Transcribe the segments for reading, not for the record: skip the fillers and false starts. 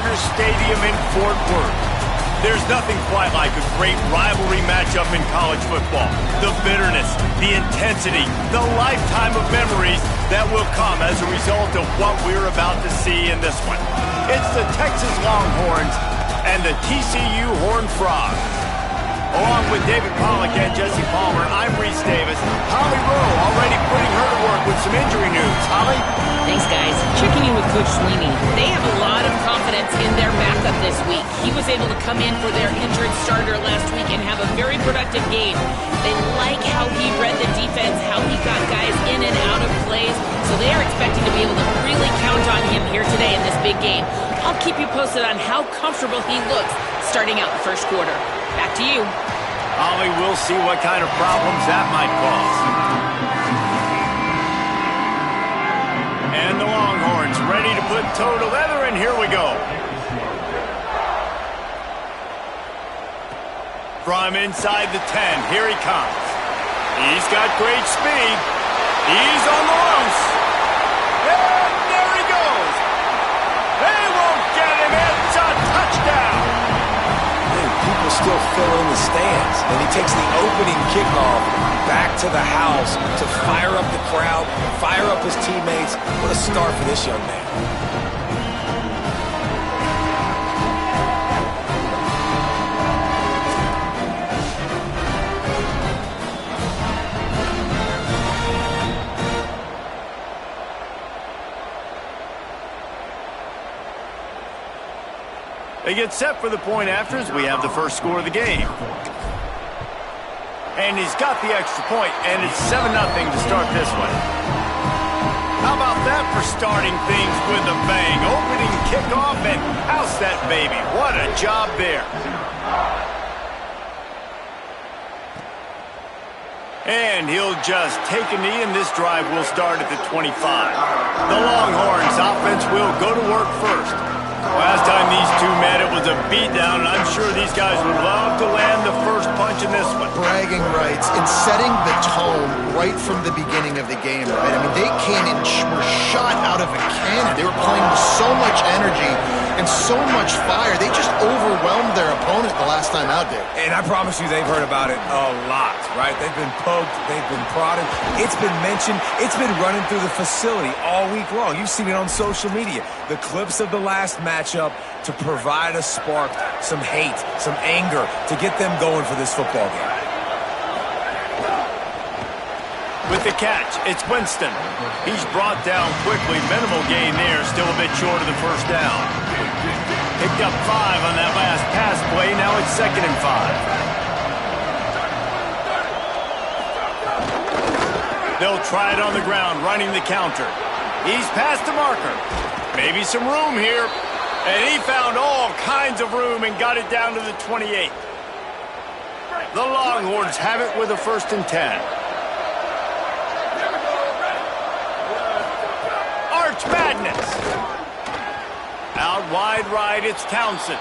Chargers Stadium in Fort Worth. There's nothing quite like a great rivalry matchup in college football. The bitterness, the intensity, the lifetime of memories that will come as a result of what we're about to see in this one. It's the Texas Longhorns and the TCU Horned Frogs. Along with David Pollack and Jesse Palmer, I'm Reese Davis. Holly Rowe already putting her to work with some injury news. Holly? Thanks, guys. Checking in with Coach Sweeney. They have a lot of confidence in their backup this week. He was able to come in for their injured starter last week and have a very productive game. They like how he read the defense, how he got guys in and out of plays, so they are expecting to be able to really count on him here today in this big game. I'll keep you posted on how comfortable he looks starting out the first quarter. Back to you. Holly, we'll see what kind of problems that might cause. And the Longhorns ready to put toe to leather, and here we go. From inside the 10, here he comes. He's got great speed. He's on the loose. And there he goes. They won't get him. It's a touchdown. People still fill in the stands, and he takes the opening kickoff back to the house to fire up the crowd, fire up his teammates. What a start for this young man. They get set for the point afters. We have the first score of the game. And he's got the extra point, and it's 7-0 to start this one. How about that for starting things with a bang? Opening kickoff and house that baby. What a job there. And he'll just take a knee, and this drive will start at the 25. The Longhorns offense will go to work first. Last time these two met, it was a beatdown, and I'm sure these guys would love to land the first punch in this one. Bragging rights in setting the tone right from the beginning of the game, right? I mean, they came in, were shot out of a cannon. They were playing with so much energy and so much fire. They just overwhelmed their opponent the last time out there. And I promise you they've heard about it a lot, right? They've been poked, they've been prodded. It's been mentioned, it's been running through the facility all week long. You've seen it on social media. The clips of the last matchup to provide a spark, some hate, some anger to get them going for this football game. With the catch, it's Winston. He's brought down quickly. Minimal gain there, still a bit short of the first down. Picked up 5 on that last pass play. Now it's 2nd and 5. They'll try it on the ground, running the counter. He's past the marker. Maybe some room here. And he found all kinds of room and got it down to the 28. The Longhorns have it with a 1st and 10. Arch Madness. Out wide right, it's Townsend.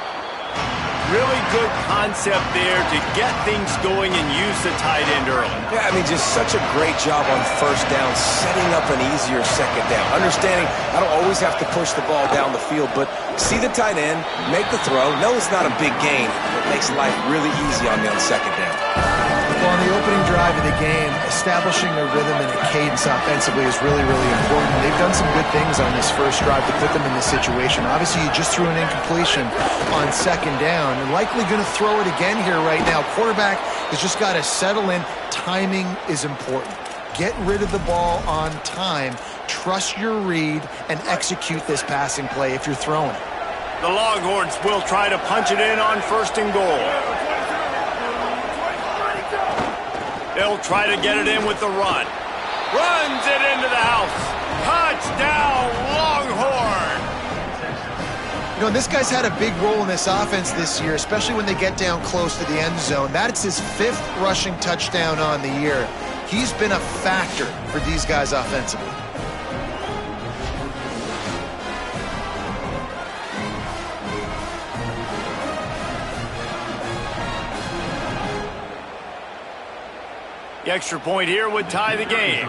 Really good concept there to get things going and use the tight end early. Yeah, I mean, just such a great job on first down, setting up an easier second down. Understanding I don't always have to push the ball down the field, but see the tight end, make the throw. No, it's not a big gain. It makes life really easy on me on second down. Well, on the opening drive of the game, establishing a rhythm and a cadence offensively is really, really important. They've done some good things on this first drive to put them in this situation. Obviously, you just threw an incompletion on second down and likely going to throw it again here right now. Quarterback has just got to settle in. Timing is important. Get rid of the ball on time. Trust your read and execute this passing play if you're throwing it. The Longhorns will try to punch it in on 1st and goal. They'll try to get it in with the run. Runs it into the house. Touchdown, Longhorn! You know, this guy's had a big role in this offense this year, especially when they get down close to the end zone. That's his 5th rushing touchdown on the year. He's been a factor for these guys offensively. The extra point here would tie the game.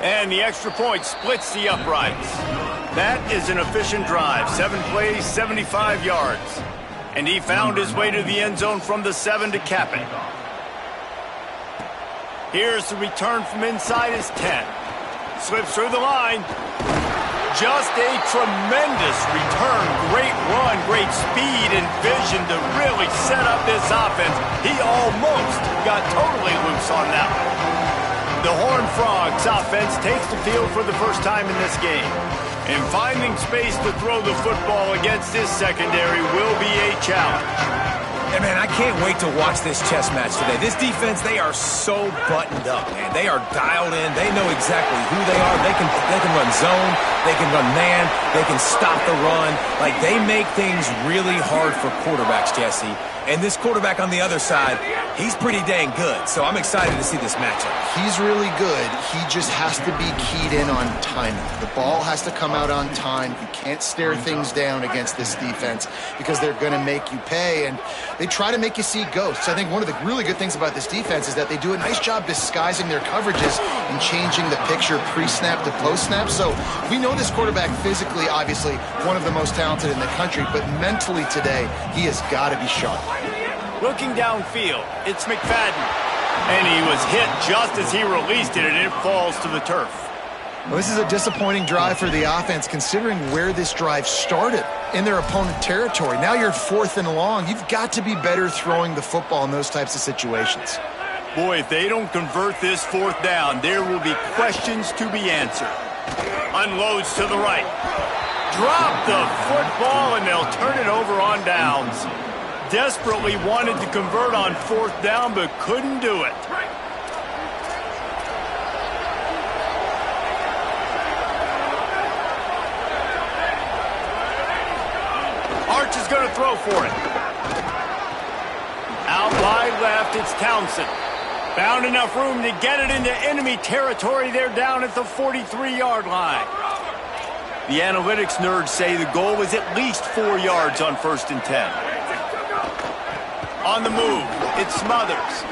And the extra point splits the uprights. That is an efficient drive. 7 plays, 75 yards. And he found his way to the end zone from the 7 to cap it. Here's the return from inside his 10. Slips through the line. Just a tremendous return. Great run, great speed and vision to really set up this offense. He almost got totally loose on that one. The Horned Frogs offense takes the field for the first time in this game. And finding space to throw the football against this secondary will be a challenge. And man, I can't wait to watch this chess match today. This defense, they are so buttoned up, man. They are dialed in. They know exactly who they are. They can run zone. They can run man. They can stop the run. Like, they make things really hard for quarterbacks, Jesse. And this quarterback on the other side, he's pretty dang good. So I'm excited to see this matchup. He's really good. He just has to be keyed in on timing. The ball has to come out on time. You can't stare things down against this defense because they're going to make you pay. And they try to make you see ghosts. I think one of the really good things about this defense is that they do a nice job disguising their coverages and changing the picture pre-snap to post-snap. So we know this quarterback physically, obviously, one of the most talented in the country, but mentally today, he has got to be sharp. Looking downfield, it's McFadden. And he was hit just as he released it, and it falls to the turf. Well, this is a disappointing drive for the offense, considering where this drive started, in their opponent territory. Now you're 4th and long. You've got to be better throwing the football in those types of situations. Boy, if they don't convert this 4th down, there will be questions to be answered. Unloads to the right. Drop the football, and they'll turn it over on downs. Desperately wanted to convert on 4th down, but couldn't do it. Arch is going to throw for it. Out wide left, it's Townsend. Found enough room to get it into enemy territory. They're down at the 43-yard line. The analytics nerds say the goal is at least 4 yards on 1st and 10. On the move, it's Smothers.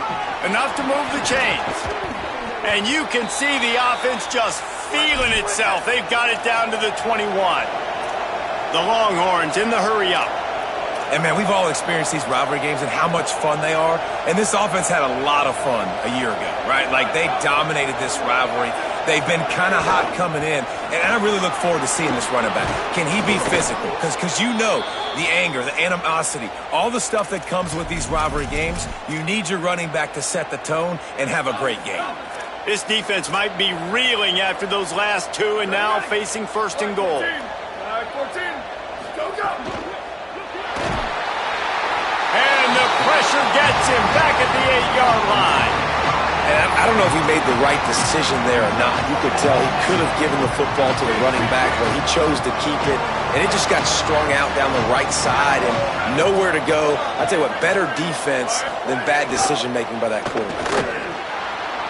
Enough to move the chains. And you can see the offense just feeling itself. They've got it down to the 21. The Longhorns in the hurry up. And man, we've all experienced these rivalry games and how much fun they are. And this offense had a lot of fun a year ago, right? Like, they dominated this rivalry. They've been kind of hot coming in. And I really look forward to seeing this running back. Can he be physical? Because you know the anger, the animosity, all the stuff that comes with these rivalry games, you need your running back to set the tone and have a great game. This defense might be reeling after those last 2 and now facing 1st and goal. 14. Go. And the pressure gets him back at the 8-yard line. And I don't know if he made the right decision there or not. You could tell he could have given the football to the running back, but he chose to keep it. And it just got strung out down the right side and nowhere to go. I'll tell you what, better defense than bad decision-making by that quarterback.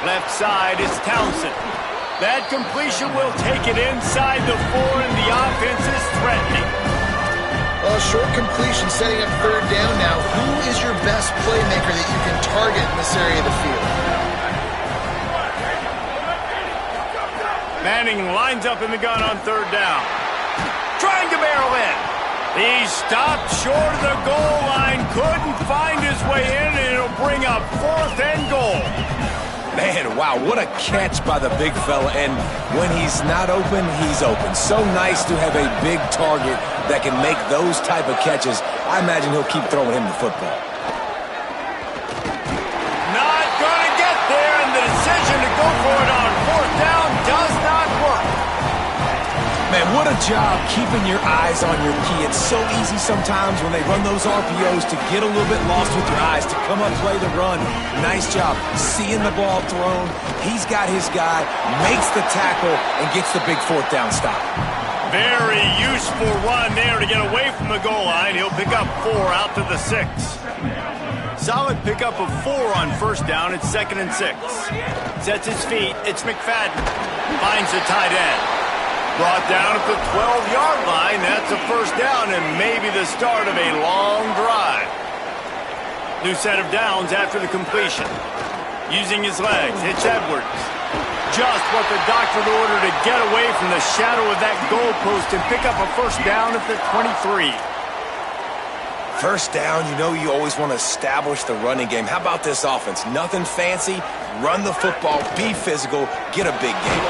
Left side is Townsend. That completion will take it inside the 4, and the offense is threatening. Well, short completion setting up 3rd down now. Who is your best playmaker that you can target in this area of the field? Manning lines up in the gun on 3rd down. Trying to barrel in. He stopped short of the goal line, couldn't find his way in, and it'll bring up 4th and goal. Man, wow, what a catch by the big fella. And when he's not open, he's open. So nice to have a big target that can make those type of catches. I imagine he'll keep throwing him the football. Not going to get there, and the decision to go for it on 4th down does not work. Man, what a job keeping your eyes on your key. It's so easy sometimes when they run those RPOs to get a little bit lost with your eyes, to come up, play the run. Nice job seeing the ball thrown. He's got his guy, makes the tackle, and gets the big 4th down stop. Very useful run there to get away from the goal line. He'll pick up 4 out to the 6. Solid pickup of 4 on 1st down. It's 2nd and 6. Sets his feet. It's McFadden. Finds the tight end. Brought down at the 12-yard line. That's a 1st down and maybe the start of a long drive. New set of downs after the completion. Using his legs, it's Edwards. Just what the doctor ordered to get away from the shadow of that goalpost and pick up a first down at the 23. First down, you know you always want to establish the running game. How about this offense? Nothing fancy. Run the football, be physical, get a big gain.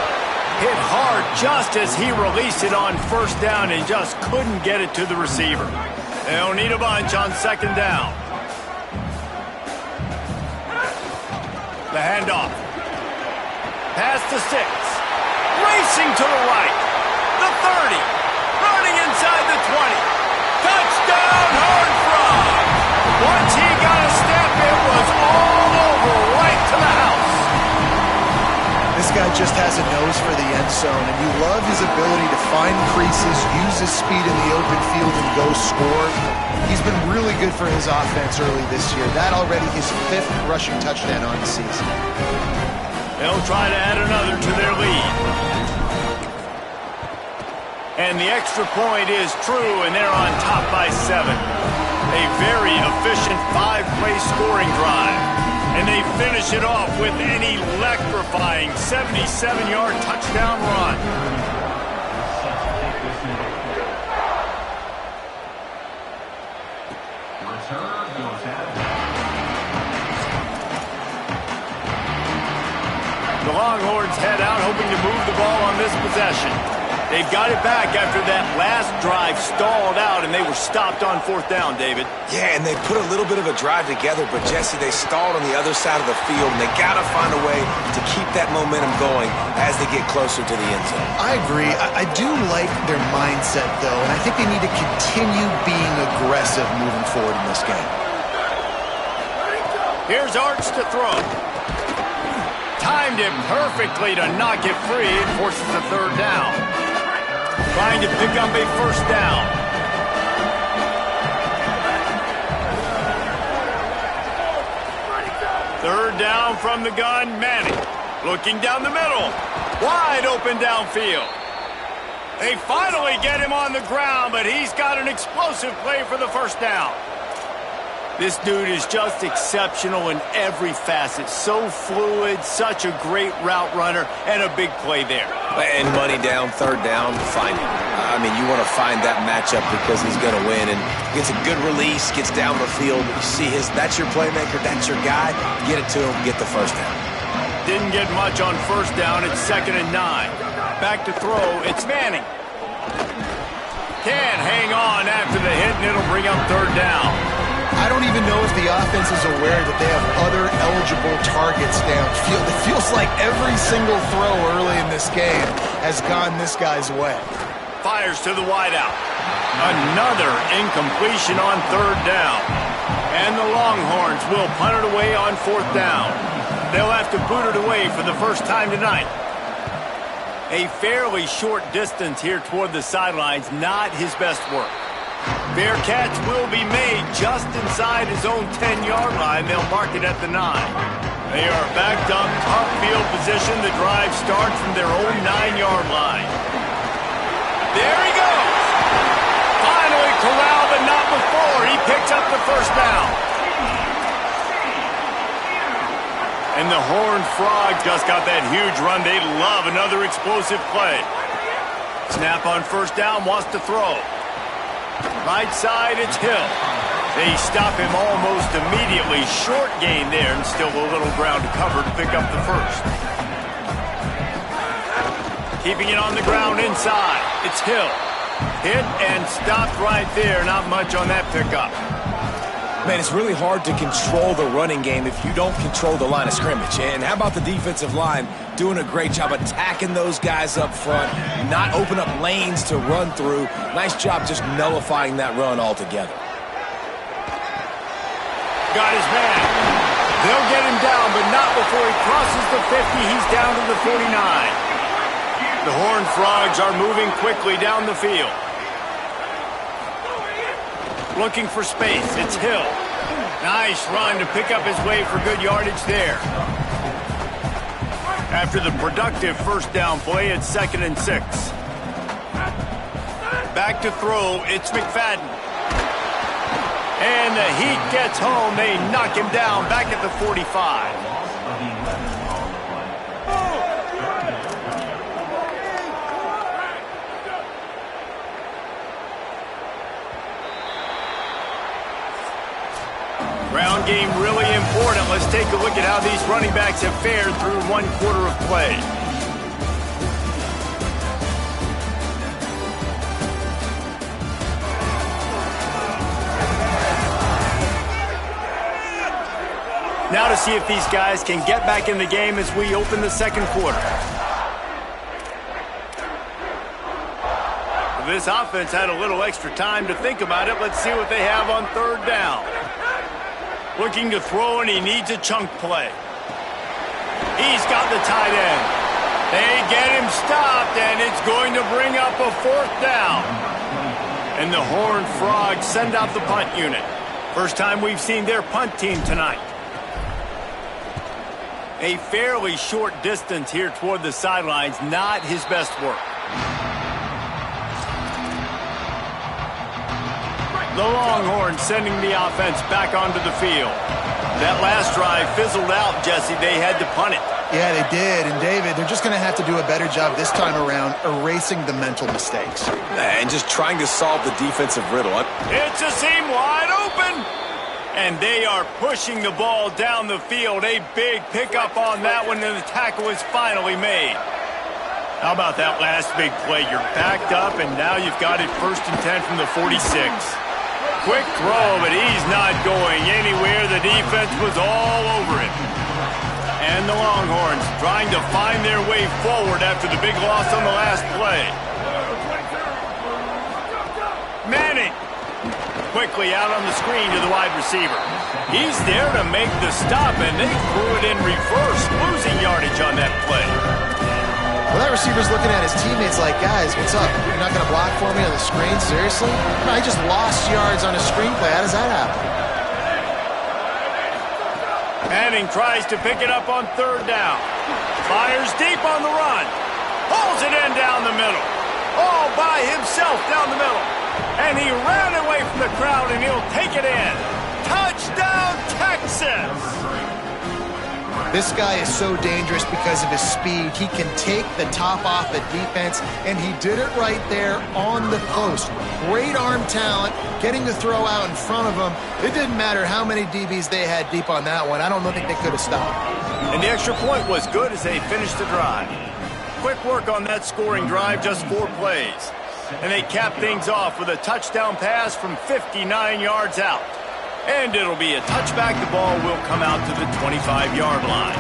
Hit hard just as he released it on first down and just couldn't get it to the receiver. They'll need a bunch on second down. The handoff. Pass to 6. Racing to the right. The 30. Running inside the 20. Touchdown, Horned Frog! Once he got a step, it was all over, right to the house. This guy just has a nose for the end zone, and you love his ability to find creases, use his speed in the open field, and go score. He's been really good for his offense early this year. That already his 5th rushing touchdown on the season. They'll try to add another to their lead. And the extra point is true, and they're on top by 7. A very efficient 5-play scoring drive. And they finish it off with an electrifying 77-yard touchdown run. The Longhorns head out, hoping to move the ball on this possession. They've got it back after that last drive stalled out, and they were stopped on 4th down, David. Yeah, and they put a little bit of a drive together, but, Jesse, they stalled on the other side of the field, and they got to find a way to keep that momentum going as they get closer to the end zone. I agree. I do like their mindset, though, and I think they need to continue being aggressive moving forward in this game. Here's Arch to throw. Timed it perfectly to knock it free and forces a 3rd down. Trying to pick up a first down. Third down from the gun, Manning. Looking down the middle. Wide open downfield. They finally get him on the ground, but he's got an explosive play for the first down. This dude is just exceptional in every facet. So fluid, such a great route runner, and a big play there. And money down, 3rd down, find him. I mean, you want to find that matchup because he's going to win. And gets a good release, gets down the field. You see that's your playmaker, that's your guy. Get it to him, get the first down. Didn't get much on first down. It's 2nd and 9. Back to throw, it's Manning. Can't hang on after the hit, and it'll bring up 3rd down. I don't even know if the offense is aware that they have other eligible targets downfield. It feels like every single throw early in this game has gone this guy's way. Fires to the wideout. Another incompletion on 3rd down. And the Longhorns will punt it away on 4th down. They'll have to boot it away for the first time tonight. A fairly short distance here toward the sidelines, not his best work. Bearcats will be made just inside his own 10-yard line. They'll mark it at the 9. They are backed up, top field position. The drive starts from their own 9-yard line. There he goes. Finally corralled, but not before. He picks up the first down. And the Horned Frog just got that huge run. They love another explosive play. Snap on first down, wants to throw. Right side, it's Hill. They stop him almost immediately. Short gain there, and still a little ground to cover to pick up the first. Keeping it on the ground inside, it's Hill. Hit and stopped right there. Not much on that pickup. Man, it's really hard to control the running game if you don't control the line of scrimmage. And how about the defensive line doing a great job attacking those guys up front, not open up lanes to run through. Nice job just nullifying that run altogether. Got his man. They'll get him down, but not before he crosses the 50. He's down to the 49. The Horned Frogs are moving quickly down the field. Looking for space, it's Hill. Nice run to pick up his way for good yardage there. After the productive first down play, it's 2nd and 6. Back to throw, it's McFadden. And the Heat gets home. They knock him down back at the 45. ground game really important. Let's take a look at how these running backs have fared through 1 quarter of play. Now to see if these guys can get back in the game as we open the second quarter. This offense had a little extra time to think about it. Let's see what they have on third down. Looking to throw, and he needs a chunk play. He's got the tight end. They get him stopped, and it's going to bring up a 4th down. And the Horned Frogs send out the punt unit. First time we've seen their punt team tonight. A fairly short distance here toward the sidelines, not his best work. The Longhorns sending the offense back onto the field. That last drive fizzled out, Jesse. They had to punt it. Yeah, they did. And, David, they're just going to have to do a better job this time around erasing the mental mistakes. And just trying to solve the defensive riddle. It's a seam wide open. And they are pushing the ball down the field. A big pickup on that one, and the tackle is finally made. How about that last big play? You're backed up, and now you've got it 1st and 10 from the 46. Quick throw, but he's not going anywhere. The defense was all over him. And the Longhorns trying to find their way forward after the big loss on the last play. Manning. Quickly out on the screen to the wide receiver. He's there to make the stop, and they threw it in reverse, losing yardage on that play. Well, that receiver's looking at his teammates like, guys, what's up? You're not going to block for me on the screen? Seriously? No, I just lost yards on a screen play. How does that happen? Manning tries to pick it up on 3rd down. Fires deep on the run. Pulls it in down the middle. All by himself down the middle. And he ran away from the crowd, and he'll take it in. Touchdown, Texas! This guy is so dangerous because of his speed. He can take the top off the defense, and he did it right there on the post. Great arm talent, getting the throw out in front of him. It didn't matter how many DBs they had deep on that one. I don't think they could have stopped. And the extra point was good as they finished the drive. Quick work on that scoring drive, just 4 plays. And they cap things off with a touchdown pass from 59 yards out. And it'll be a touchback. The ball will come out to the 25-yard line.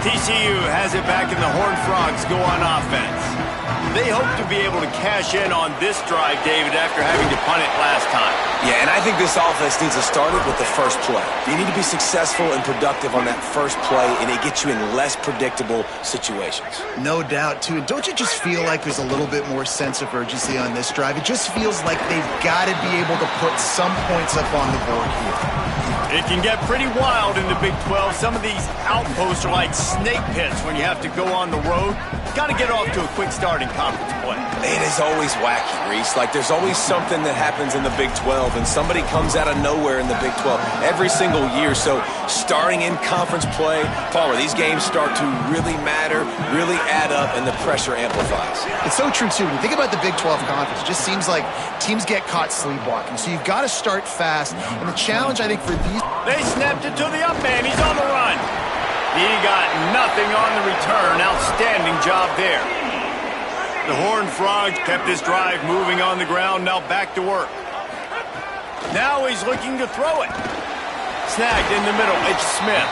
TCU has it back, and the Horned Frogs go on offense. They hope to be able to cash in on this drive, David, after having to punt it last time. Yeah, and I think this offense needs to start it with the first play. You need to be successful and productive on that first play, and it gets you in less predictable situations. No doubt, too. And don't you just feel like there's a little bit more sense of urgency on this drive? It just feels like they've got to be able to put some points up on the board here. It can get pretty wild in the Big 12. Some of these outposts are like snake pits when you have to go on the road. Got to get off to a quick start in conference play. It is always wacky, Reese. Like, there's always something that happens in the Big 12, and somebody comes out of nowhere in the Big 12 every single year. So starting in conference play, Palmer, these games start to really matter, really add up, and the pressure amplifies. It's so true, too. When you think about the Big 12 conference, it just seems like teams get caught sleepwalking. So you've got to start fast. And the challenge, I think, for these... They snapped it to the up man. He's on the run. He got nothing on the return. Outstanding job there. The Horned Frogs kept this drive moving on the ground. Now back to work. Now he's looking to throw it. Snagged in the middle. It's Smith.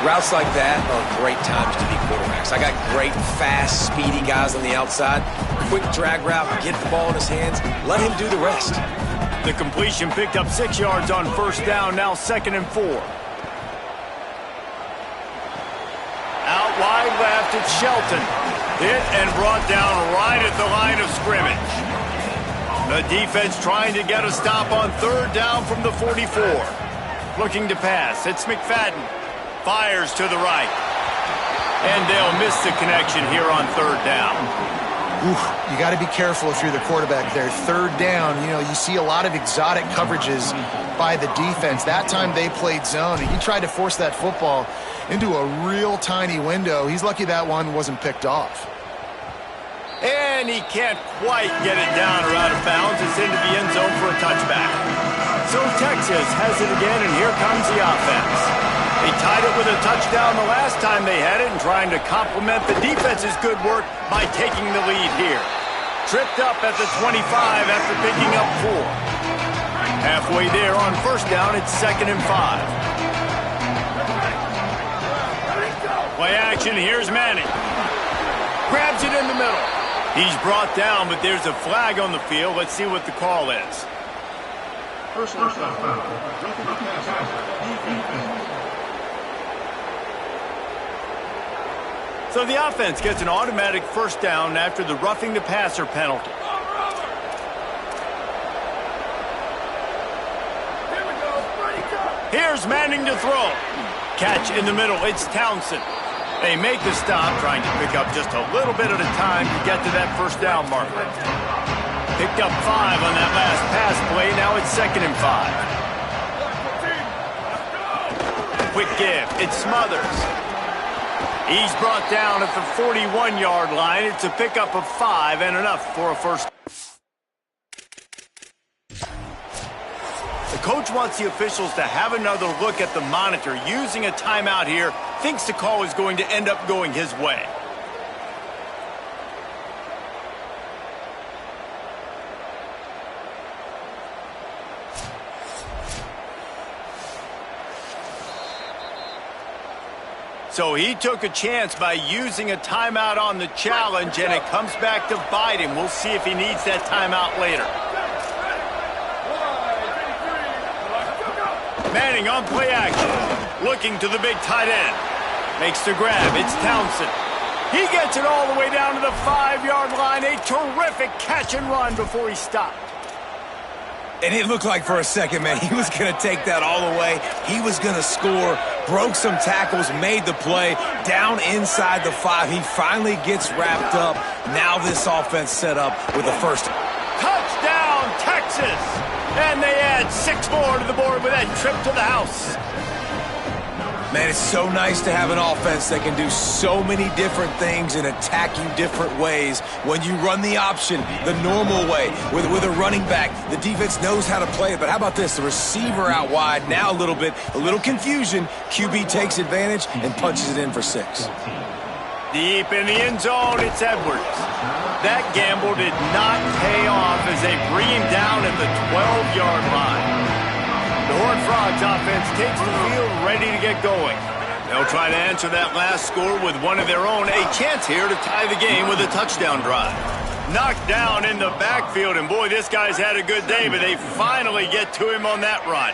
Routes like that are great times to be quarterbacks. I got great, fast, speedy guys on the outside. Quick drag route, get the ball in his hands, let him do the rest. The completion picked up 6 yards on 1st down, now 2nd and 4. Out wide left, it's Shelton. Hit and brought down right at the line of scrimmage. The defense trying to get a stop on 3rd down from the 44. Looking to pass, it's McFadden. Fires to the right. And they'll miss the connection here on 3rd down. You got to be careful if you're the quarterback there. 3rd down, you see a lot of exotic coverages by the defense. That time they played zone, and he tried to force that football into a real tiny window. He's lucky that one wasn't picked off. And and he can't quite get it down or out of bounds. It's into the end zone for a touchback. So Texas has it again, and here comes the offense. They tied it with a touchdown the last time they had it and trying to complement the defense's good work by taking the lead here. Tripped up at the 25 after picking up 4. Halfway there on first down, it's 2nd and 5. Play action, here's Manning. Grabs it in the middle. He's brought down, but there's a flag on the field. Let's see what the call is. First down. So the offense gets an automatic first down after the roughing the passer penalty. Here we go. Ready, go. Here's Manning to throw. Catch in the middle. It's Townsend. They make the stop, trying to pick up just a little bit at a time to get to that first down marker. Picked up 5 on that last pass play. Now it's 2nd and 5. Quick give. It's Smothers. He's brought down at the 41-yard line. It's a pickup of 5 and enough for a first. The coach wants the officials to have another look at the monitor. Using a timeout here, thinks the call is going to end up going his way. So he took a chance by using a timeout on the challenge, and it comes back to bite him. We'll see if he needs that timeout later. Manning on play action, looking to the big tight end. Makes the grab, it's Townsend. He gets it all the way down to the 5-yard line. A terrific catch and run before he stopped. And it looked like for a second, man, he was going to take that all the way. He was going to score, broke some tackles, made the play, down inside the 5. He finally gets wrapped up. Now this offense set up with the first. Touchdown, Texas! And they add 6 more to the board with that trip to the house. Man, it's so nice to have an offense that can do so many different things and attack you different ways. When you run the option the normal way with a running back, the defense knows how to play it. But how about this? The receiver out wide, now a little confusion. QB takes advantage and punches it in for 6. Deep in the end zone, it's Edwards. That gamble did not pay off as they bring him down at the 12-yard line. The Horned Frogs offense takes the field ready to get going. They'll try to answer that last score with one of their own. A chance here to tie the game with a touchdown drive. Knocked down in the backfield, and boy, this guy's had a good day, but they finally get to him on that run.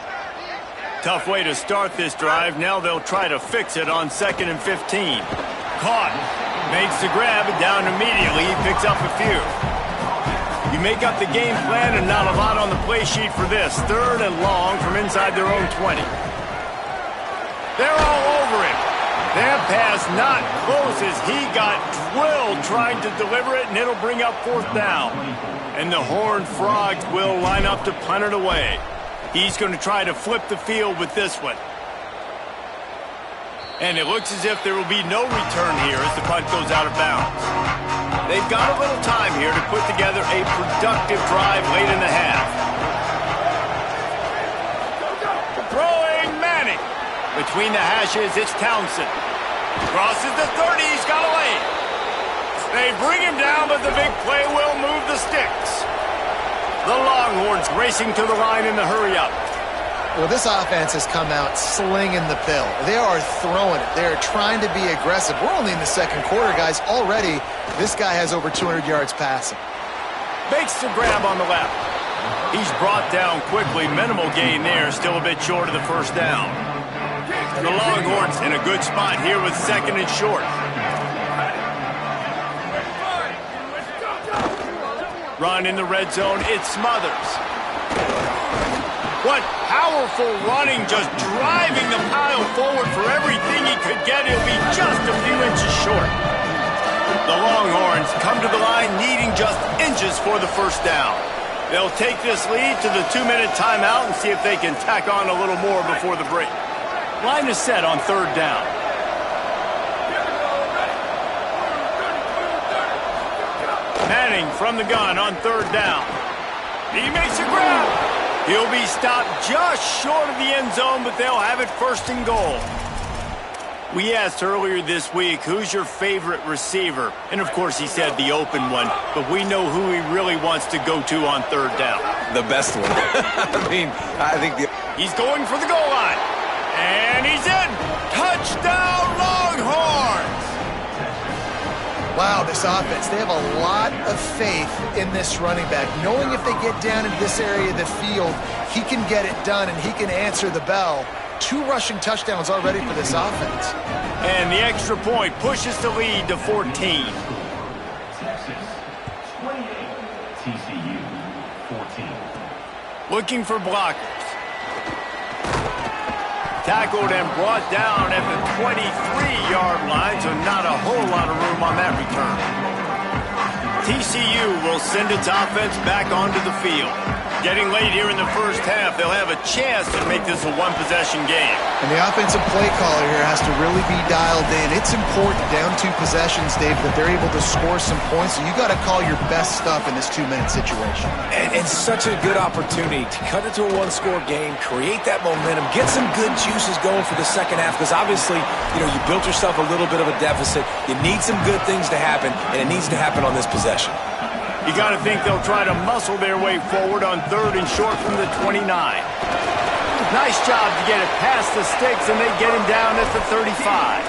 Tough way to start this drive. Now they'll try to fix it on 2nd and 15. Caught. Makes the grab, and down immediately. He picks up a few. You make up the game plan and not a lot on the play sheet for this. 3rd and long from inside their own 20. They're all over him. That pass not close as he got drilled trying to deliver it, and it'll bring up 4th down. And the Horned Frogs will line up to punt it away. He's going to try to flip the field with this one. And it looks as if there will be no return here as the punt goes out of bounds. They've got a little time here to put together a productive drive late in the half. Throwing Manning. Between the hashes, it's Townsend. Crosses the 30, he's got a lane. They bring him down, but the big play will move the sticks. The Longhorns racing to the line in the hurry-up. Well, this offense has come out slinging the pill. They are throwing it. They are trying to be aggressive. We're only in the 2nd quarter, guys. Already, this guy has over 200 yards passing. Makes the grab on the left. He's brought down quickly. Minimal gain there. Still a bit short of the first down. The Longhorns in a good spot here with 2nd and short. Run in the red zone. It's Smothers. What powerful running, just driving the pile forward for everything he could get. He'll be just a few inches short. The Longhorns come to the line needing just inches for the first down. They'll take this lead to the 2-minute timeout and see if they can tack on a little more before the break. Line is set on 3rd down. Manning from the gun on third down. He makes a grab. He'll be stopped just short of the end zone, but they'll have it first and goal. We asked earlier this week, who's your favorite receiver? And, of course, he said the open one, but we know who he really wants to go to on third down. The best one. I think He's going for the goal line. And he's in. Touchdown, Longhorns! Wow, this offense, they have a lot of faith in this running back. Knowing if they get down in this area of the field, he can get it done and he can answer the bell. 2 rushing touchdowns already for this offense. And the extra point pushes the lead to 14. TCU 14. Looking for blockers. Tackled and brought down at the 23-yard line, so not a whole lot of room on that return. TCU will send its offense back onto the field. Getting late here in the first half, they'll have a chance to make this a one-possession game. And the offensive play caller here has to really be dialed in. It's important down 2 possessions, Dave, that they're able to score some points. So you got to call your best stuff in this 2-minute situation. And such a good opportunity to cut it to a 1-score game, create that momentum, get some good juices going for the second half, because obviously, you built yourself a little bit of a deficit. You need some good things to happen, and it needs to happen on this possession. You got to think they'll try to muscle their way forward on third and short from the 29. Nice job to get it past the sticks, and they get him down at the 35.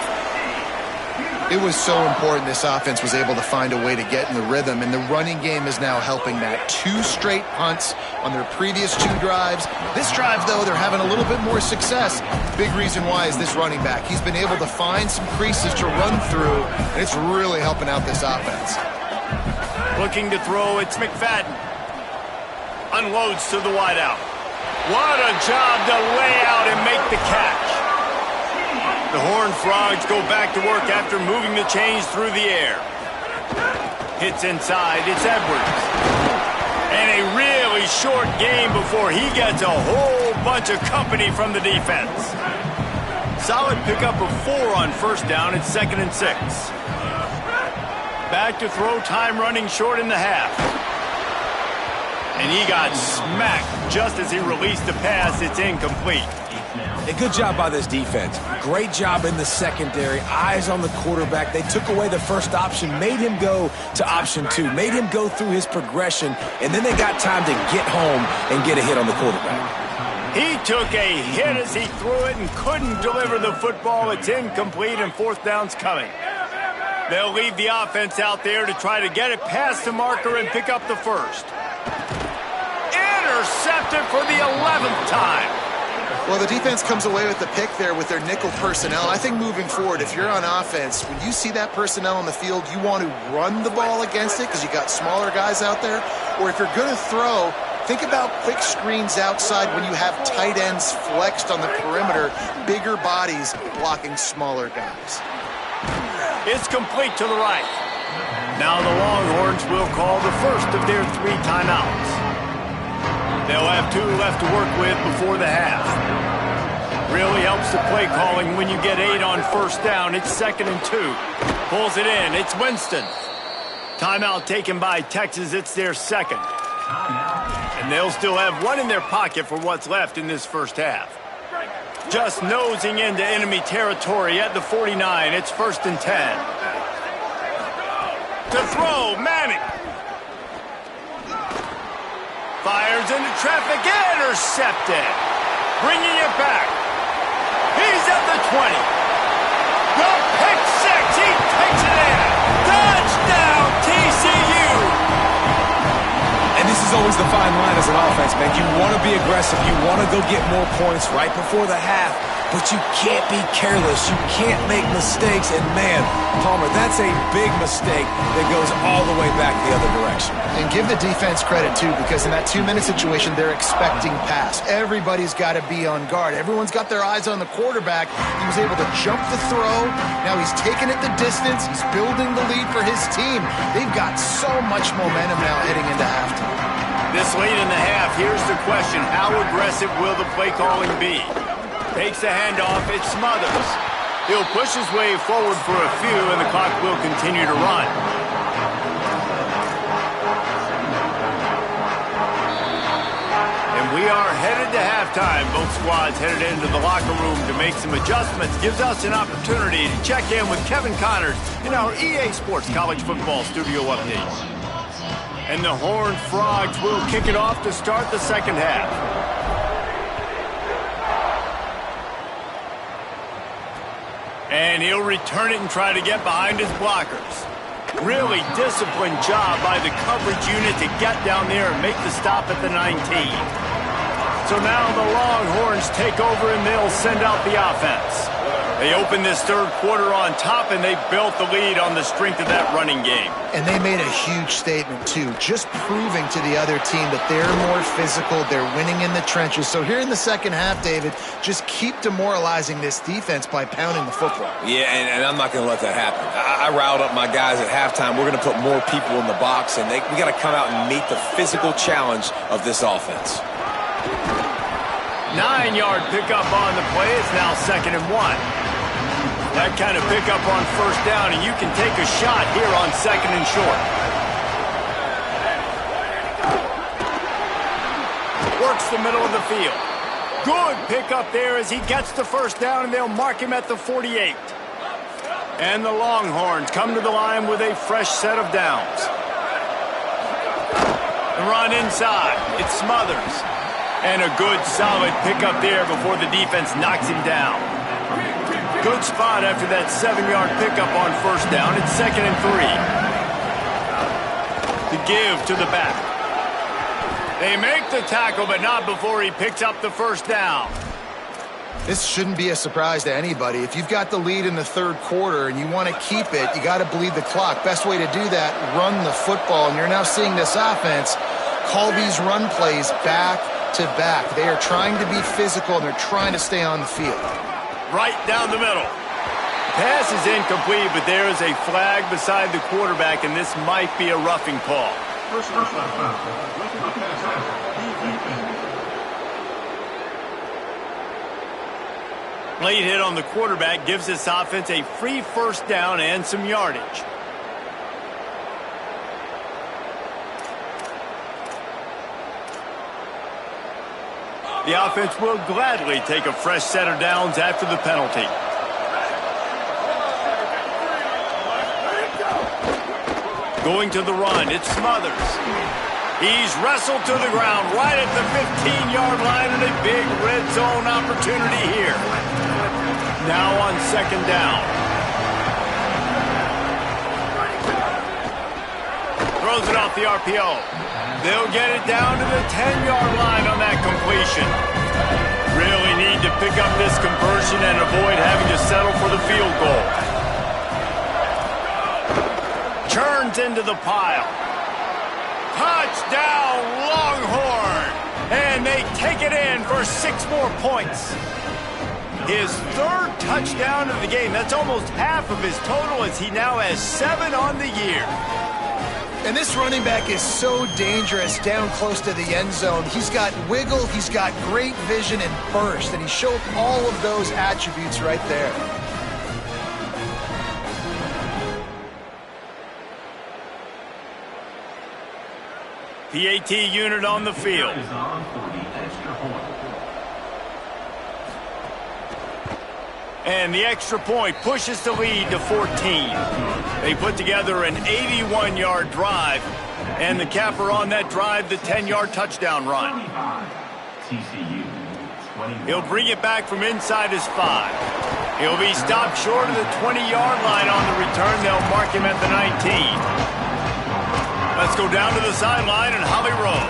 It was so important this offense was able to find a way to get in the rhythm, and the running game is now helping that. 2 straight punts on their previous 2 drives. This drive, though, they're having a little bit more success. Big reason why is this running back. He's been able to find some creases to run through, and it's really helping out this offense. Looking to throw, it's McFadden. Unloads to the wideout. What a job to lay out and make the catch. The Horned Frogs go back to work after moving the chains through the air. Hits inside, it's Edwards. And a really short game before he gets a whole bunch of company from the defense. Solid pickup of 4 on first down. It's 2nd and 6. Back to throw, time running short in the half. And he got smacked just as he released the pass. It's incomplete. A good job by this defense. Great job in the secondary. Eyes on the quarterback. They took away the first option, made him go to option 2, made him go through his progression, and then they got time to get home and get a hit on the quarterback. He took a hit as he threw it and couldn't deliver the football. It's incomplete, and 4th down's coming. They'll leave the offense out there to try to get it past the marker and pick up the first. Intercepted for the 11th time. Well, the defense comes away with the pick there with their nickel personnel. I think moving forward, if you're on offense, when you see that personnel on the field, you want to run the ball against it because you got smaller guys out there. Or if you're going to throw, think about quick screens outside when you have tight ends flexed on the perimeter, bigger bodies blocking smaller guys. It's complete to the right. Now the Longhorns will call the first of their 3 timeouts. They'll have 2 left to work with before the half. Really helps the play calling when you get 8 on first down. It's 2nd and 2. Pulls it in. It's Winston. Timeout taken by Texas. It's their 2nd. And they'll still have 1 in their pocket for what's left in this first half. Just nosing into enemy territory at the 49. It's 1st and 10. To throw, Manning. Fires into traffic, intercepted. Bringing it back. He's at the 20. The pick 6, he takes it in. Touchdown, TCU. And this is always the fine line as an offense, man. You want to be aggressive. You want to go get more points right before the half, but you can't be careless. You can't make mistakes. And, man, Palmer, that's a big mistake that goes all the way back the other direction. And give the defense credit, too, because in that 2-minute situation, they're expecting pass. Everybody's got to be on guard. Everyone's got their eyes on the quarterback. He was able to jump the throw. Now he's taking it the distance. He's building the lead for his team. They've got so much momentum now heading into halftime. This late in the half, here's the question. How aggressive will the play calling be? Takes the handoff, it Smothers. He'll push his way forward for a few, and the clock will continue to run. are headed to halftime. Both squads headed into the locker room to make some adjustments. Gives us an opportunity to check in with Kevin Connors in our EA Sports College Football Studio Update. And the Horned Frogs will kick it off to start the second half. And he'll return it and try to get behind his blockers. Really disciplined job by the coverage unit to get down there and make the stop at the 19. So now the Longhorns take over and they'll send out the offense. They open this third quarter on top and they built the lead on the strength of that running game. And they made a huge statement too, just proving to the other team that they're more physical, they're winning in the trenches. So here in the second half, David, just keep demoralizing this defense by pounding the football. Yeah, and I'm not going to let that happen. I riled up my guys at halftime. We're going to put more people in the box, and we got to come out and meet the physical challenge of this offense. 9-yard pickup on the play. It's now 2nd and 1. That kind of pickup on first down, and you can take a shot here on 2nd and short. Works the middle of the field. Good pickup there as he gets the first down, and they'll mark him at the 48. And the Longhorns come to the line with a fresh set of downs. The run inside. It's Smothers. And a good, solid pickup there before the defense knocks him down. Good spot after that 7-yard pickup on first down. It's 2nd and 3. The give to the back. They make the tackle, but not before he picks up the first down. This shouldn't be a surprise to anybody. If you've got the lead in the third quarter and you want to keep it, you got to bleed the clock. Best way to do that, run the football. And you're now seeing this offense call these run plays back to back. They are trying to be physical, and they're trying to stay on the field. Right down the middle. Pass is incomplete, but there is a flag beside the quarterback, and this might be a roughing call. Late hit on the quarterback gives this offense a free first down and some yardage. The offense will gladly take a fresh set of downs after the penalty. Going to the run, it's Smothers. He's wrestled to the ground right at the 15-yard line, and a big red zone opportunity here. Now on 2nd down. Throws it off the RPO. They'll get it down to the 10-yard line on that completion. Really need to pick up this conversion and avoid having to settle for the field goal. Churns into the pile. Touchdown, Longhorn! And they take it in for 6 more points. His 3rd touchdown of the game. That's almost half of his total, as he now has 7 on the year. And this running back is so dangerous down close to the end zone. He's got wiggle, he's got great vision and burst, and he showed all of those attributes right there. PAT unit on the field. And the extra point pushes the lead to 14. They put together an 81-yard drive, and the capper on that drive, the 10-yard touchdown run. TCU. He'll bring it back from inside his 5. He'll be stopped short of the 20-yard line on the return. They'll mark him at the 19. Let's go down to the sideline in Holly Rowe.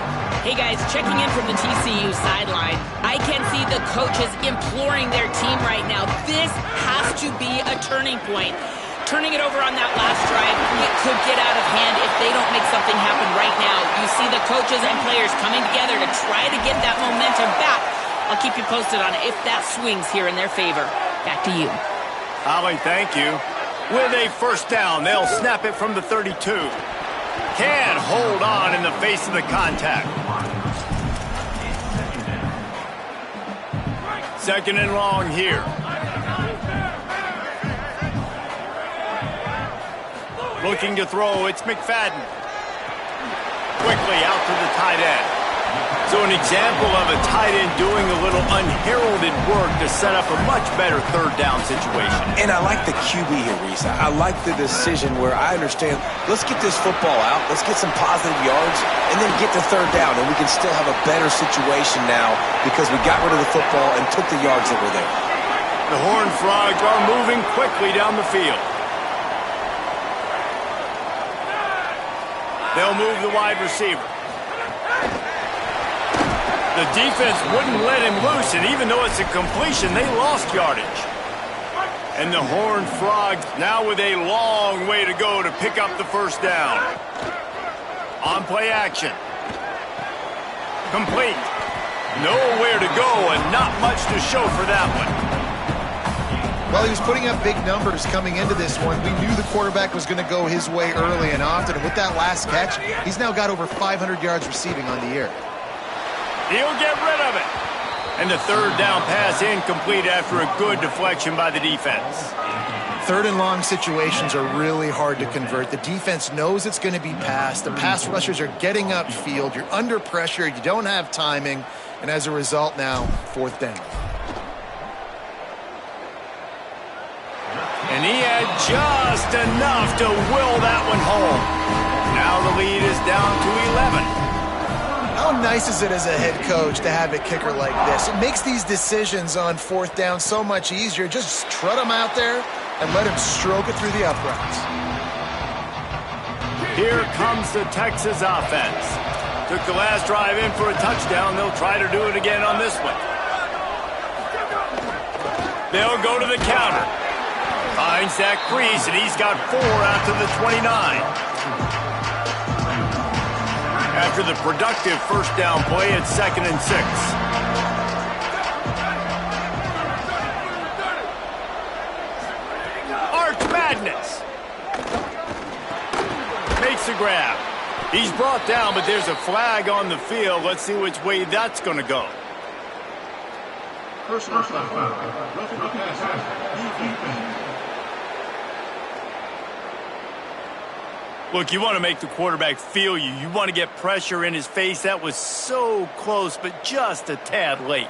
Hey guys, checking in from the TCU sideline. I can see the coaches imploring their team right now. This has to be a turning point. Turning it over on that last drive, it could get out of hand if they don't make something happen right now. You see the coaches and players coming together to try to get that momentum back. I'll keep you posted on it if that swings here in their favor. Back to you. Holly, thank you. With a first down, they'll snap it from the 32. Can't hold on in the face of the contact. 2nd and long here. Looking to throw, it's McFadden. Quickly out to the tight end. So an example of a tight end doing a little unheralded work to set up a much better third down situation. And I like the QB here, Reese. I like the decision where I understand, let's get this football out, let's get some positive yards, and then get the third down, and we can still have a better situation now because we got rid of the football and took the yards that were there. The Horned Frogs are moving quickly down the field. They'll move the wide receiver. The defense wouldn't let him loose, and even though it's a completion, they lost yardage. And the Horned Frogs now with a long way to go to pick up the first down. On play action. Complete. Nowhere to go and not much to show for that one. Well, he was putting up big numbers coming into this one. We knew the quarterback was going to go his way early and often. And with that last catch, he's now got over 500 yards receiving on the year. He'll get rid of it. And the third down pass incomplete after a good deflection by the defense. Third and long situations are really hard to convert. The defense knows it's going to be passed. The pass rushers are getting upfield. You're under pressure. You don't have timing. And as a result now, fourth down. And he had just enough to will that one home. Now the lead is down to 11. How nice is it as a head coach to have a kicker like this? It makes these decisions on fourth down so much easier. Just trot him out there and let him stroke it through the uprights. Here comes the Texas offense. Took the last drive in for a touchdown. They'll try to do it again on this one. They'll go to the counter. Finds that crease, and he's got 4 out to the 29. After the productive first down play, it's 2nd and 6. Arch Madness. Makes the grab. He's brought down, but there's a flag on the field. Let's see which way that's going to go. Personal foul. Look, you want to make the quarterback feel you. You want to get pressure in his face. That was so close, but just a tad late.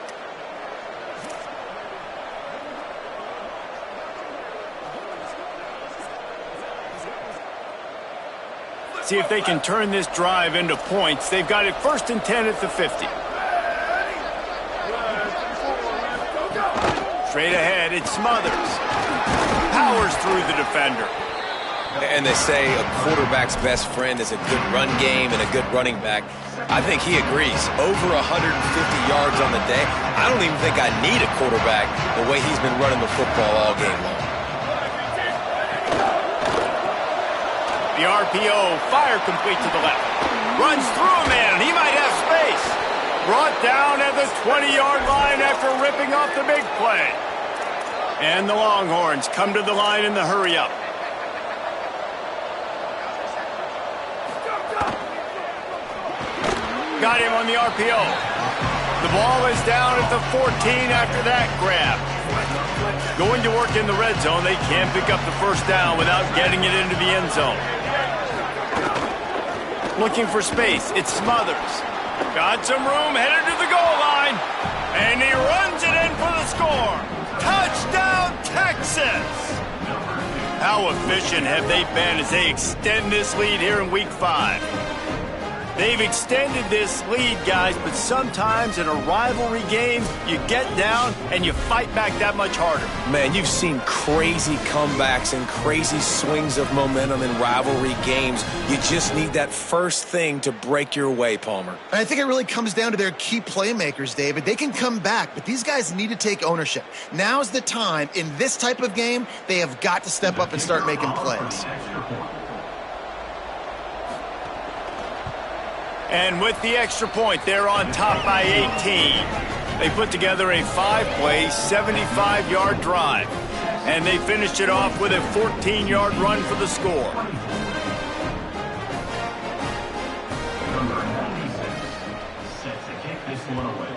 See if they can turn this drive into points. They've got it 1st and 10 at the 50. Straight ahead, it Smothers. Powers through the defender. And they say a quarterback's best friend is a good run game and a good running back. I think he agrees. Over 150 yards on the day. I don't even think I need a quarterback the way he's been running the football all game long. The RPO, fire complete to the left. Runs through a man, and he might have space. Brought down at the 20-yard line after ripping off the big play. And the Longhorns come to the line in the hurry-up. Got him on the RPO. The ball is down at the 14 after that grab. Going to work in the red zone, they can't pick up the first down without getting it into the end zone. Looking for space, it's Smothers. Got some room, headed to the goal line. And he runs it in for the score. Touchdown, Texas! How efficient have they been as they extend this lead here in Week 5? They've extended this lead, guys, but sometimes in a rivalry game, you get down and you fight back that much harder. Man, you've seen crazy comebacks and crazy swings of momentum in rivalry games. You just need that first thing to break your way, Palmer. And I think it really comes down to their key playmakers, David. They can come back, but these guys need to take ownership. Now's the time. In this type of game, they have got to step up and start making plays. And with the extra point, they're on top by 18. They put together a 5-play, 75-yard drive. And they finished it off with a 14-yard run for the score. Number 96, set to kick this one away.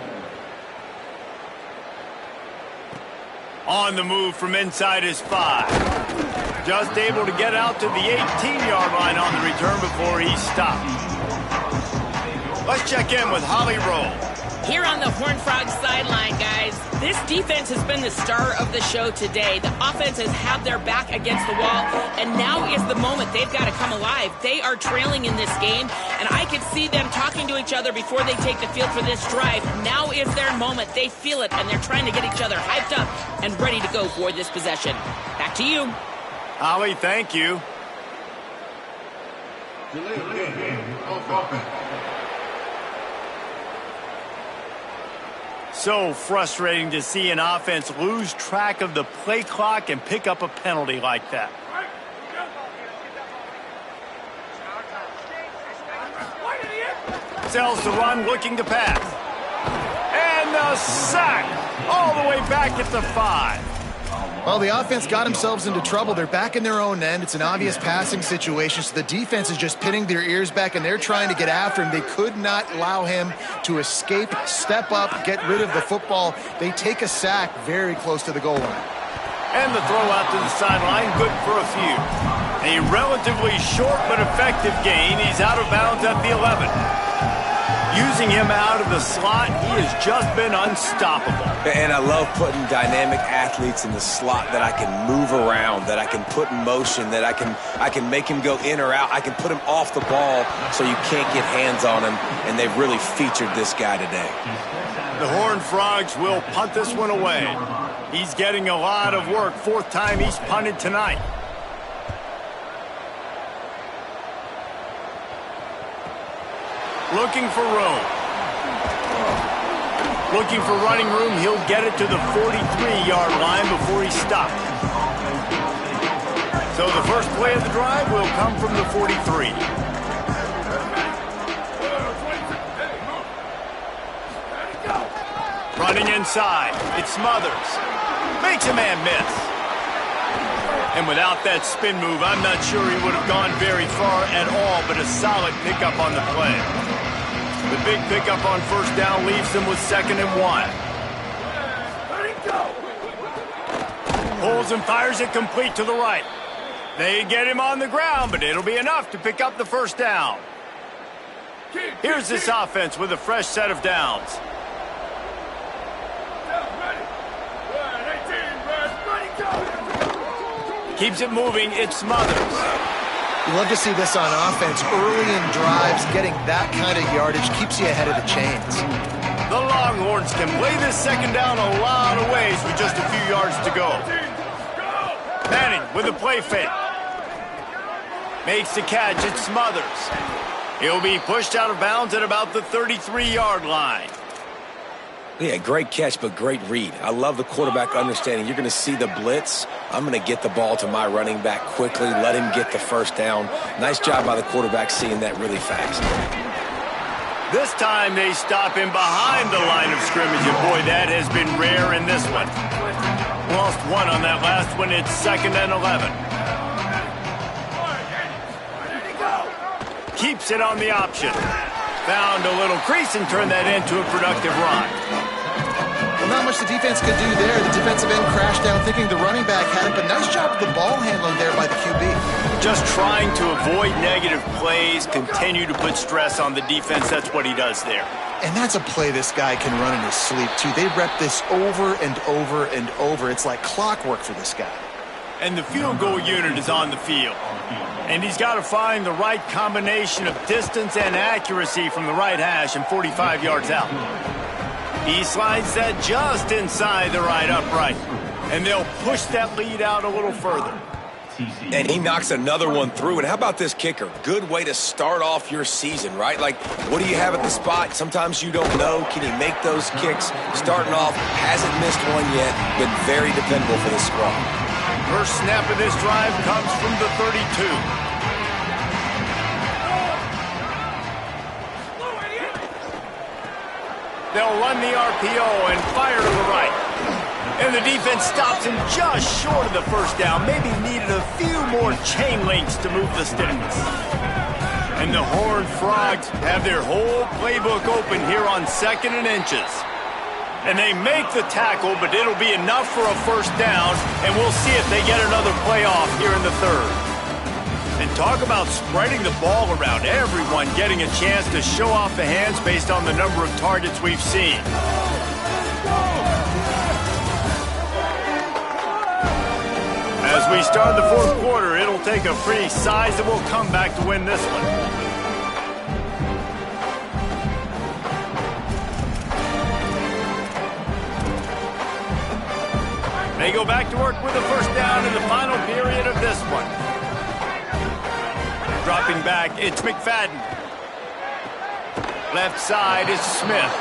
On the move from inside his 5. Just able to get out to the 18-yard line on the return before he stopped. Let's check in with Holly Rowe. Here on the Horned Frogs sideline, guys, this defense has been the star of the show today. The offense has had their back against the wall, and now is the moment they've got to come alive. They are trailing in this game, and I can see them talking to each other before they take the field for this drive. Now is their moment. They feel it, and they're trying to get each other hyped up and ready to go for this possession. Back to you. Holly, thank you. So frustrating to see an offense lose track of the play clock and pick up a penalty like that. Sells the run, looking to pass. And the sack all the way back at the 5. Well, the offense got themselves into trouble. They're back in their own end. It's an obvious passing situation, so the defense is just pinning their ears back, and they're trying to get after him. They could not allow him to escape, step up, get rid of the football. They take a sack very close to the goal line. And the throw out to the sideline, good for a few. A relatively short but effective gain. He's out of bounds at the 11. Using him out of the slot, he has just been unstoppable. And I love putting dynamic athletes in the slot that I can move around, that I can put in motion, that I can make him go in or out. I can put him off the ball so you can't get hands on him, and they've really featured this guy today. The Horned Frogs will punt this one away. He's getting a lot of work. 4th time he's punted tonight. Looking for room. Looking for running room. He'll get it to the 43-yard line before he stops. So the first play of the drive will come from the 43. Running inside. It Smothers. Makes a man miss. And without that spin move, I'm not sure he would have gone very far at all, but a solid pickup on the play. The big pickup on first down leaves them with 2nd and 1. Pulls and fires it complete to the right. They get him on the ground, but it'll be enough to pick up the first down. Here's this offense with a fresh set of downs. Keeps it moving. It's Smothers. You love to see this on offense. Early in drives, getting that kind of yardage keeps you ahead of the chains. The Longhorns can play this 2nd down a lot of ways with just a few yards to go. Manning with a play fake. Makes the catch. It's Smothers. He'll be pushed out of bounds at about the 33-yard line. Yeah, great catch, but great read. I love the quarterback understanding. You're going to see the blitz. I'm going to get the ball to my running back quickly, let him get the first down. Nice job by the quarterback seeing that really fast. This time they stop him behind the line of scrimmage, and boy, that has been rare in this one. Lost one on that last one. It's 2nd and 11. Keeps it on the option. Found a little crease and turned that into a productive run. Well, not much the defense could do there. The defensive end crashed down thinking the running back had it, but nice job with the ball handling there by the QB. Just trying to avoid negative plays, continue to put stress on the defense. That's what he does there. And that's a play this guy can run in his sleep, too. They rep this over and over and over. It's like clockwork for this guy. And the field goal unit is on the field. And he's got to find the right combination of distance and accuracy from the right hash and 45 yards out. He slides that just inside the right upright. And they'll push that lead out a little further. And he knocks another one through. And how about this kicker? Good way to start off your season, right? Like, what do you have at the spot? Sometimes you don't know. Can he make those kicks? Starting off, hasn't missed one yet. Been very dependable for this squad. First snap of this drive comes from the 32. They'll run the RPO and fire to the right. And the defense stops him just short of the first down. Maybe needed a few more chain links to move the sticks. And the Horned Frogs have their whole playbook open here on 2nd and inches. And they make the tackle, but it'll be enough for a first down, and we'll see if they get another play off here in the 3rd. And talk about spreading the ball around, everyone getting a chance to show off the hands based on the number of targets we've seen. As we start the fourth quarter, it'll take a pretty sizable comeback to win this one. They go back to work with a first down in the final period of this one. Dropping back, it's McFadden. Left side is Smith.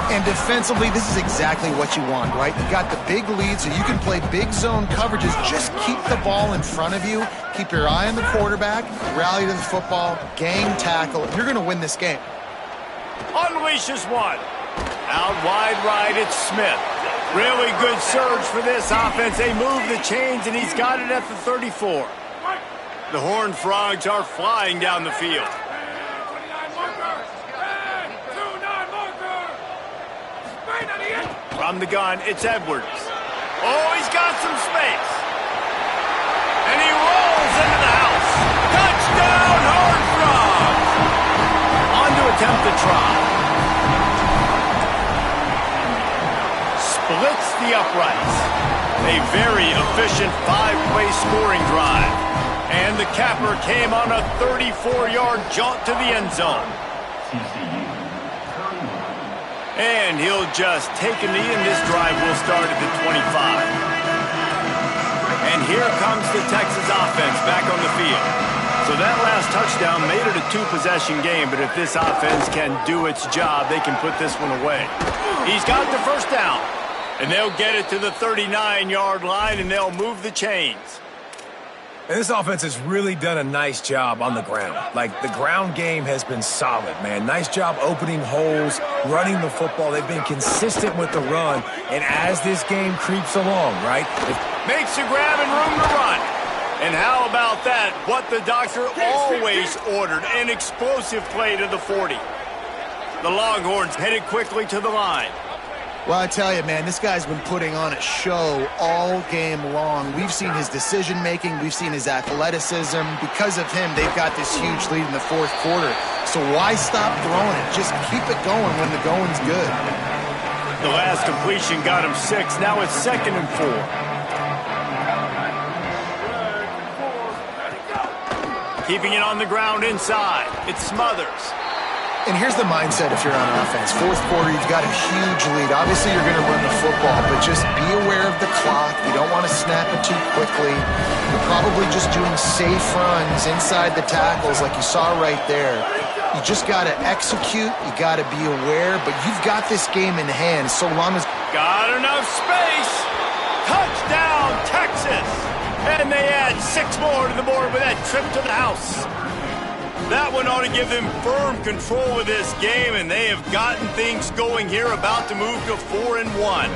And defensively, this is exactly what you want, right? You got the big lead, so you can play big zone coverages. Just keep the ball in front of you. Keep your eye on the quarterback. Rally to the football. Gang tackle. You're going to win this game. Unleashes one. Out wide right, it's Smith. Really good surge for this offense. They move the chains, and he's got it at the 34. The Horned Frogs are flying down the field. From the gun, it's Edwards. Oh, he's got some space. And he rolls into the house. Touchdown, Horned Frogs! On to attempt the try. Splits the uprights. A very efficient 5-play scoring drive. And the capper came on a 34-yard jaunt to the end zone. TCU. And he'll just take a knee, and this drive will start at the 25. And here comes the Texas offense back on the field. So that last touchdown made it a 2-possession game, but if this offense can do its job, they can put this one away. He's got the first down, and they'll get it to the 39-yard line, and they'll move the chains. And this offense has really done a nice job on the ground. Like, the ground game has been solid, man. Nice job opening holes, running the football. They've been consistent with the run. And as this game creeps along, right? Makes a grab and room to run. And how about that? What the doctor always ordered, an explosive play to the 40. The Longhorns headed quickly to the line. Well, I tell you, man, this guy's been putting on a show all game long. We've seen his decision-making. We've seen his athleticism. Because of him, they've got this huge lead in the fourth quarter. So why stop throwing it? Just keep it going when the going's good. The last completion got him 6. Now it's 2nd and 4. Keeping it on the ground inside. It's Smothers. And here's the mindset if you're on offense. Fourth quarter, you've got a huge lead. Obviously, you're going to run the football, but just be aware of the clock. You don't want to snap it too quickly. You're probably just doing safe runs inside the tackles like you saw right there. You just got to execute. You got to be aware, but you've got this game in hand so long as... Got enough space. Touchdown, Texas. And they add 6 more to the board with that trip to the house. That one ought to give them firm control of this game, and they have gotten things going here, about to move to 4-1.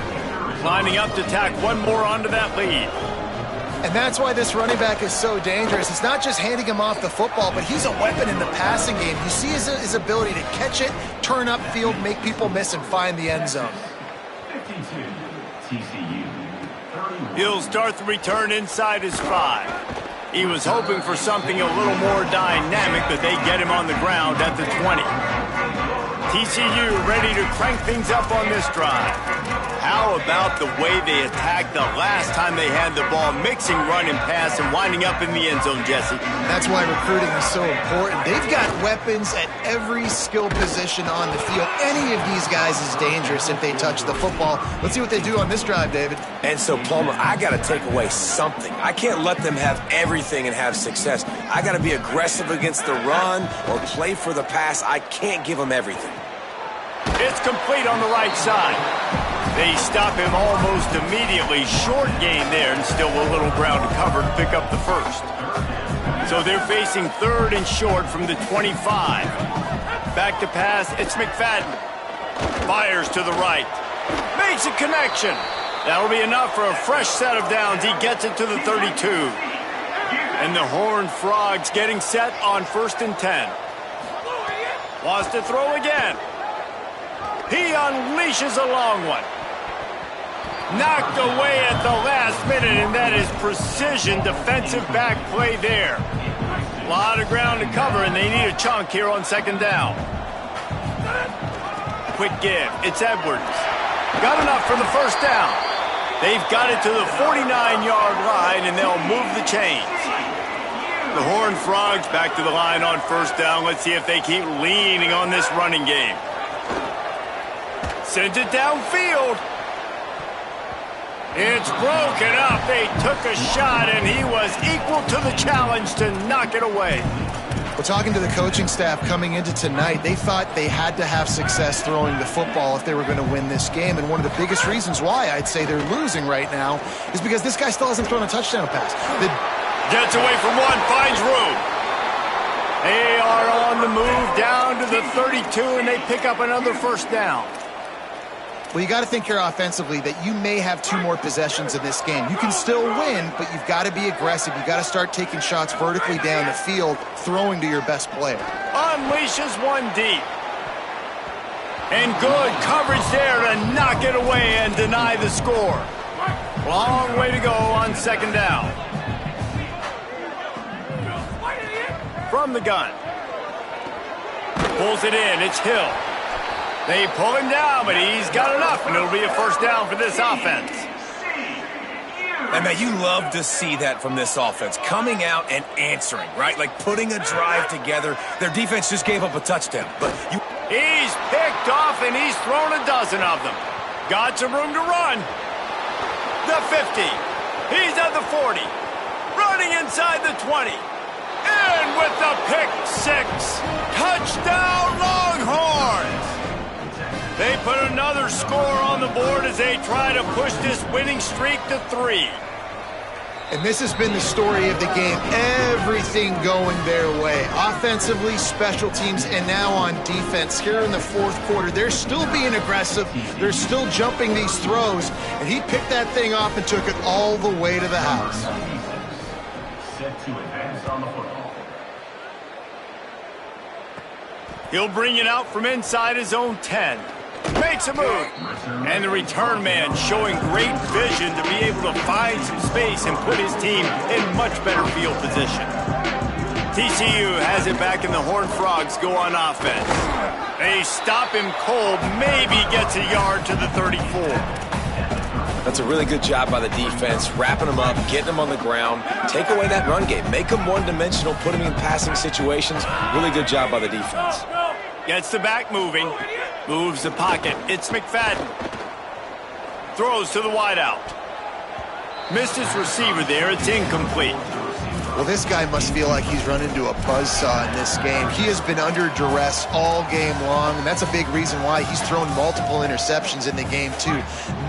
Lining up to tack one more onto that lead. And that's why this running back is so dangerous. It's not just handing him off the football, but he's a weapon in the passing game. You see his ability to catch it, turn upfield, make people miss, and find the end zone. 52, TCU. 31. He'll start the return inside his 5. He was hoping for something a little more dynamic, but they get him on the ground at the 20. TCU ready to crank things up on this drive. How about the way they attacked the last time they had the ball, mixing run and pass and winding up in the end zone, Jesse? That's why recruiting is so important. They've got weapons at every skill position on the field. Any of these guys is dangerous if they touch the football. Let's see what they do on this drive, David. And so, Palmer, I got to take away something. I can't let them have everything and have success. I got to be aggressive against the run or play for the pass. I can't give them everything. It's complete on the right side. They stop him almost immediately. Short gain there, and still a little ground to cover to pick up the first. So they're facing 3rd and short from the 25. Back to pass, it's McFadden. Fires to the right. Makes a connection. That'll be enough for a fresh set of downs. He gets it to the 32. And the Horned Frogs getting set on 1st and 10. Wants to throw again. He unleashes a long one. Knocked away at the last minute, and that is precision defensive back play there. lot of ground to cover, and they need a chunk here on second down. Quick give. It's Edwards. Got enough for the first down. They've got it to the 49-yard line, and they'll move the chains. The Horned Frogs back to the line on first down. Let's see if they keep leaning on this running game. Sends it downfield. It's broken up. They took a shot, and he was equal to the challenge to knock it away. Well, talking to the coaching staff coming into tonight, they thought they had to have success throwing the football if they were going to win this game. And one of the biggest reasons why I'd say they're losing right now is because this guy still hasn't thrown a touchdown pass. Gets away from one, finds room. They are on the move down to the 32, and they pick up another first down. Well, you got to think here offensively that you may have 2 more possessions in this game. You can still win, but you've got to be aggressive. You've got to start taking shots vertically down the field, throwing to your best player. Unleashes one deep. And good coverage there to knock it away and deny the score. Long way to go on second down. From the gun. Pulls it in. It's Hill. They pull him down, but he's got enough, and it'll be a first down for this offense. And man, you love to see that from this offense, coming out and answering, right? Like putting a drive together. Their defense just gave up a touchdown, but He's picked off, and he's thrown a dozen of them. Got some room to run. The 50. He's at the 40. Running inside the 20. And with the pick six. Touchdown, Longhorns! They put another score on the board as they try to push this winning streak to 3. And this has been the story of the game. Everything going their way. Offensively, special teams, and now on defense. Here in the fourth quarter, they're still being aggressive. They're still jumping these throws. And he picked that thing off and took it all the way to the house. Set to advance on the football. He'll bring it out from inside his own 10. Makes a move. And the return man showing great vision to be able to find some space and put his team in much better field position. TCU has it back, and the Horned Frogs go on offense. They stop him cold, maybe gets a yard to the 34. that's a really good job by the defense, wrapping them up, getting them on the ground, take away that run game, make them one-dimensional, put them in passing situations. Really good job by the defense. Gets the back moving. Moves the pocket. It's McFadden. Throws to the wideout. Missed his receiver there. It's incomplete. Well, this guy must feel like he's run into a buzzsaw in this game. He has been under duress all game long, and that's a big reason why he's thrown multiple interceptions in the game, too.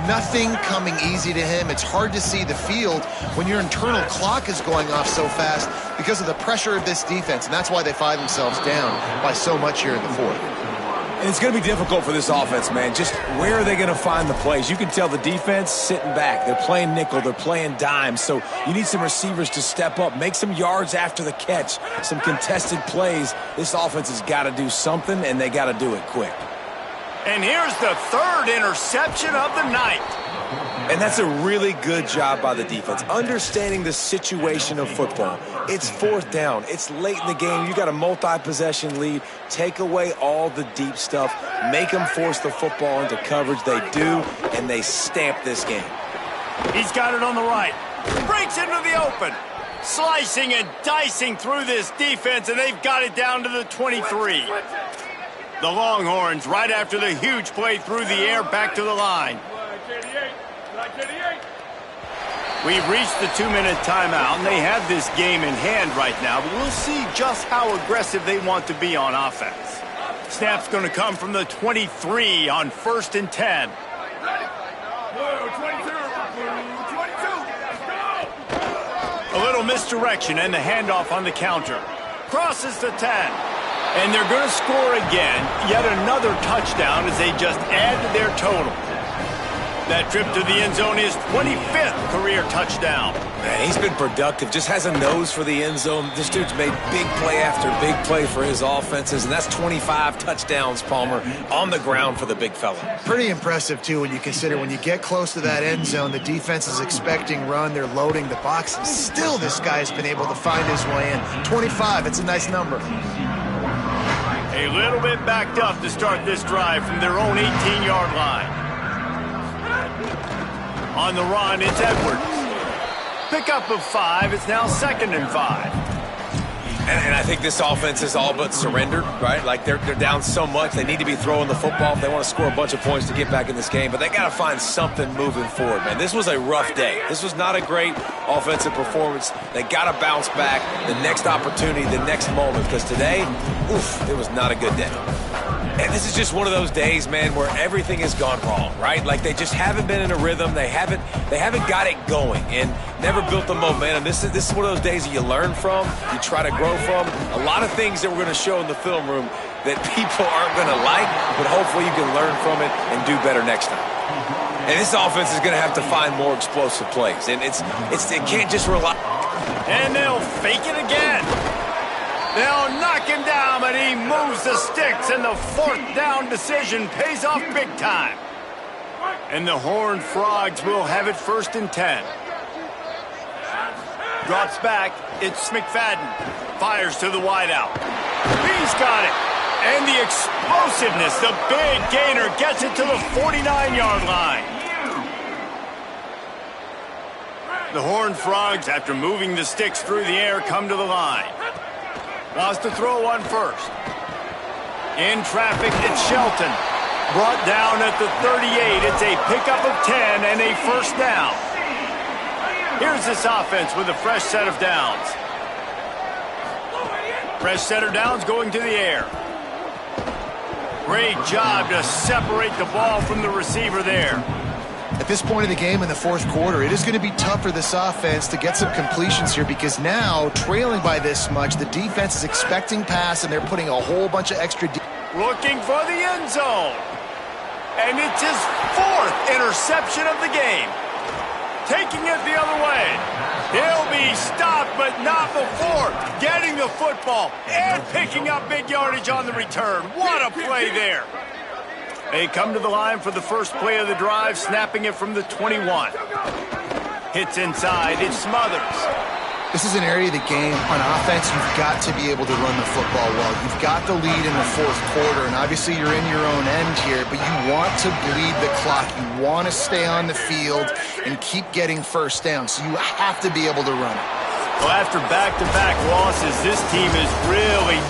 Nothing coming easy to him. It's hard to see the field when your internal clock is going off so fast because of the pressure of this defense, and that's why they find themselves down by so much here in the fourth. And it's going to be difficult for this offense, man. Just where are they going to find the plays? You can tell the defense sitting back. They're playing nickel. They're playing dime. So you need some receivers to step up, make some yards after the catch, some contested plays. This offense has got to do something, and they got to do it quick. And here's the third interception of the night. And that's a really good job by the defense, understanding the situation of football. It's fourth down. It's late in the game. You got a multi-possession lead. Take away all the deep stuff. Make them force the football into coverage. They do, and they stamp this game. He's got it on the right. Breaks into the open. Slicing and dicing through this defense, and they've got it down to the 23. The Longhorns, right after the huge play through the air, back to the line. We've reached the 2-minute timeout, and they have this game in hand right now, but we'll see just how aggressive they want to be on offense. Snap's going to come from the 23 on 1st and 10. A little misdirection and the handoff on the counter. Crosses the 10. And they're going to score again, yet another touchdown as they just add to their total. That trip to the end zone is 25th career touchdown. Man, he's been productive. Just has a nose for the end zone. This dude's made big play after big play for his offenses, and that's 25 touchdowns, Palmer, on the ground for the big fella. Pretty impressive, too, when you consider when you get close to that end zone, the defense is expecting run, they're loading the box, and still this guy's been able to find his way in. 25, it's a nice number. A little bit backed up to start this drive from their own 18-yard line. On the run, it's Edwards. Pickup of 5. It's now 2nd and 5. And I think this offense is all but surrendered, right? Like they're down so much. They need to be throwing the football if they want to score a bunch of points to get back in this game. But they got to find something moving forward, man. This was a rough day. This was not a great offensive performance. They got to bounce back the next opportunity, the next moment. Because today, oof, it was not a good day. And this is just one of those days, man, where everything has gone wrong, right? Like they just haven't been in a rhythm. They haven't got it going and never built the momentum. This is one of those days that you learn from, you try to grow from. A lot of things that we're going to show in the film room that people aren't going to like, but hopefully you can learn from it and do better next time. And this offense is going to have to find more explosive plays, and it can't just rely. And they'll fake it again. They'll knock him down, but he moves the sticks, and the 4th down decision pays off big time. And the Horned Frogs will have it 1st and 10. Drops back. It's McFadden. Fires to the wideout. He's got it. And the explosiveness, the big gainer gets it to the 49-yard line. The Horned Frogs, after moving the sticks through the air, come to the line. Wants to throw one first. In traffic, it's Shelton. Brought down at the 38. It's a pickup of 10 and a 1st down. Here's this offense with a fresh set of downs. Fresh set of downs going to the air. Great job to separate the ball from the receiver there. At this point of the game in the 4th quarter, it is going to be tough for this offense to get some completions here because now, trailing by this much, the defense is expecting pass and they're putting a whole bunch of extra... Looking for the end zone. And it's his 4th interception of the game. Taking it the other way. He'll be stopped, but not before getting the football and picking up big yardage on the return. What a play there. They come to the line for the first play of the drive, snapping it from the 21. Hits inside, it's Smothers. This is an area of the game, on offense, you've got to be able to run the football well. You've got the lead in the 4th quarter, and obviously you're in your own end here, but you want to bleed the clock. You want to stay on the field and keep getting 1st down, so you have to be able to run it. Well, after back-to-back losses, this team is really